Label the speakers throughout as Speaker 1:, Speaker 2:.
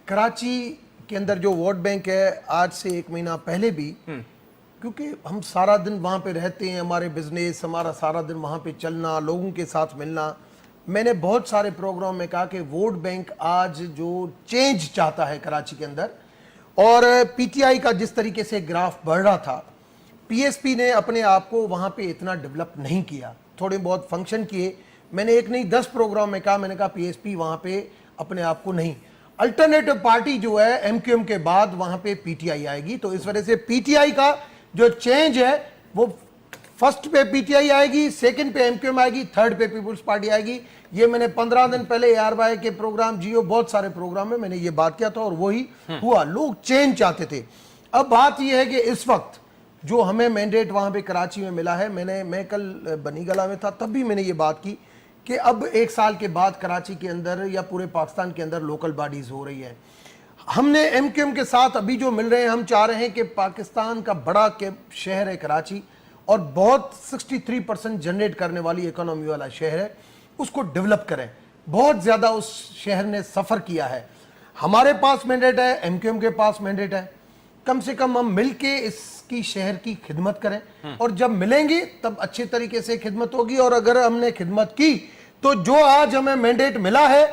Speaker 1: कराची के अंदर जो वोट बैंक है, आज से 1 महीना पहले भी, क्योंकि हम सारा दिन वहाँ पे रहते हैं, हमारे बिजनेस, हमारा सारा दिन वहाँ पे चलना, लोगों के साथ मिलना, मैंने बहुत सारे प्रोग्राम में कहा कि वोट बैंक आज जो चेंज चाहता है कराची के अंदर, और पीटीआई का जिस तरीके से ग्राफ बढ़ रहा था, पीएसपी ने अपने आप को वहाँ पे इतना डेवलप नहीं किया, थोड़े बहुत फंक्शन किए। मैंने एक नहीं 10 प्रोग्राम में कहा, मैंने कहा पीएसपी वहाँ पे अपने आप को नहीं, अल्टरनेटिव पार्टी जो है एमक्यूएम के बाद वहाँ पे पीटीआई आएगी। तो इस वजह से पीटीआई का जो चेंज है वो फर्स्ट पे पीटीआई आएगी, सेकंड पे एमक्यूएम आएगी, थर्ड पे पीपुल्स पार्टी आएगी। ये मैंने 15 दिन पहले AR भाई के प्रोग्राम, जियो बहुत सारे प्रोग्राम में मैंने ये बात किया था और वही हुआ। लोग चेंज चाहते थे। अब बात ये है कि इस वक्त जो हमें मैंडेट वहां पे कराची में मिला है, मैं कल बनीगला में था, तब भी मैंने ये बात की कि अब 1 साल के बाद कराची के अंदर या पूरे पाकिस्तान के अंदर लोकल बॉडीज हो रही है। हमने एमक्यूएम के साथ अभी जो मिल रहे हैं, हम चाह रहे हैं कि पाकिस्तान का बड़ा के शहर है कराची और बहुत 63% जनरेट करने वाली इकोनॉमी वाला शहर है, उसको डेवलप करें। बहुत ज्यादा उस शहर ने सफर किया है। हमारे पास मैंडेट है, एमक्यूएम के पास मैंडेट है, कम से कम हम मिलके इसकी शहर की खिदमत करें और जब मिलेंगे तब अच्छे तरीके से खिदमत होगी। और अगर हमने खिदमत की तो जो आज हमें मैंडेट मिला है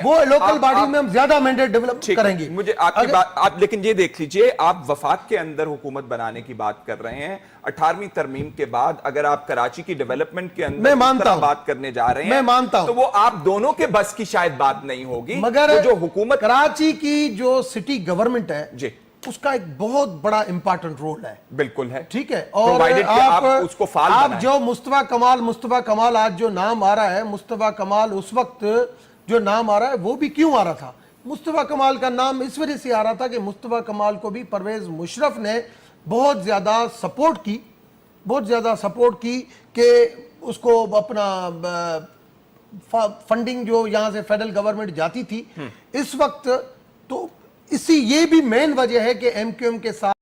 Speaker 1: वो लोकल बॉडी में हम ज्यादा मैंडेट डेवलप करेंगे।
Speaker 2: मुझे आपकी बात, आप लेकिन ये देख लीजिए, आप वफाक के अंदर हुकूमत बनाने की बात कर रहे हैं। 18वीं तरमीम के बाद अगर आप कराची की डेवलपमेंट के अंदर
Speaker 1: मैं मानता हूं,
Speaker 2: बात करने जा रहे हैं,
Speaker 1: मैं मानता हूं,
Speaker 2: तो वो आप दोनों के बस की शायद बात नहीं होगी।
Speaker 1: मगर
Speaker 2: जो हुकूमत
Speaker 1: कराची की जो सिटी गवर्नमेंट है
Speaker 2: जी,
Speaker 1: उसका एक बहुत बड़ा इंपॉर्टेंट रोल है।
Speaker 2: बिल्कुल है,
Speaker 1: ठीक है। और
Speaker 2: आप उसको फाल
Speaker 1: आप
Speaker 2: बनाएं।
Speaker 1: जो मुस्तफा कमाल आज जो नाम आ रहा है, मुस्तफा कमाल उस वक्त जो नाम आ रहा है वो भी क्यों आ रहा था? मुस्तफा कमाल का नाम इस वजह से आ रहा था कि मुस्तफा कमाल को भी परवेज मुशर्रफ ने बहुत ज्यादा सपोर्ट की कि उसको अपना फंडिंग जो यहां से फेडरल गवर्नमेंट जाती थी इस वक्त। तो इसी ये भी मेन वजह है कि एमक्यूएम के साथ